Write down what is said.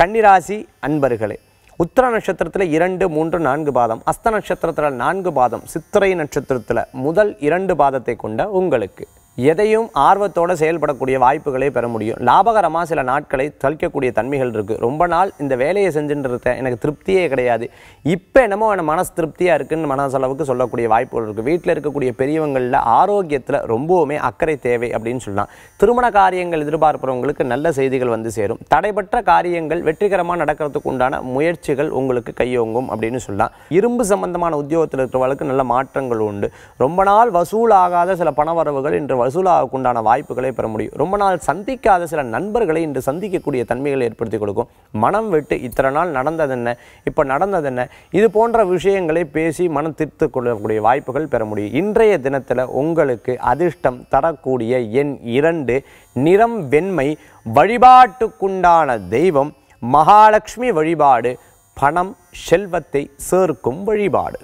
கன்னிராசி அன்பர்களே, உத்திர நட்சத்திரத்தில் 2, 3, 4 பாதம், அஸ்த நட்சத்திரத்தில் 4 பாதம், சித்திரை நட்சத்திரத்தில் முதல் 2 பாதத்தை கொண்ட உங்களுக்கு எதையும் ஆர்வத்தோடு செயல்படக்கூடிய வாய்ப்புகளே பெற முடியும். லாபகரமாக சில நாட்களை கழிக்கக்கூடிய தன்மைகள் இருக்குது. ரொம்ப நாள் இந்த வேலையை செஞ்சுட்டு எனக்கு திருப்தியே கிடையாது, இப்போ என்னமோ மனசு திருப்தியாக இருக்குன்னு மனசளவுக்கு சொல்லக்கூடிய வாய்ப்புகள் இருக்குது. வீட்டில் இருக்கக்கூடிய பெரியவங்களில் ஆரோக்கியத்தில் ரொம்பவுமே அக்கறை தேவை அப்படின்னு சொல்லலாம். திருமண காரியங்கள் எதிர்பார்ப்பவங்களுக்கு நல்ல செய்திகள் வந்து சேரும். தடைபற்ற காரியங்கள் வெற்றிகரமாக நடக்கிறதுக்கு உண்டான முயற்சிகள் உங்களுக்கு கையோங்கும் அப்படின்னு சொல்லலாம். இரும்பு சம்பந்தமான உத்தியோகத்தில் இருக்கிறவர்களுக்கு நல்ல மாற்றங்கள் உண்டு. ரொம்ப நாள் வசூலாகாத சில பணவரவுகள் இன்று வசூலாகுண்டான வாய்ப்புகளை பெற முடியும். ரொம்ப நாள் சந்திக்காத சில நண்பர்களை இன்று சந்திக்கக்கூடிய தன்மைகளை ஏற்படுத்தி கொடுக்கும். மனம் விட்டு இத்தனை நாள் நடந்ததென்ன, இப்போ நடந்ததென்ன, இது போன்ற விஷயங்களை பேசி மனம் தீர்த்து கொள்ளக்கூடிய வாய்ப்புகள் பெற முடியும். இன்றைய தினத்தில் உங்களுக்கு அதிர்ஷ்டம் தரக்கூடிய எண் 2, நிறம் வெண்மை, வழிபாட்டுக்குண்டான தெய்வம் மகாலட்சுமி வழிபாடு, பணம் செல்வத்தை சேர்க்கும் வழிபாடு.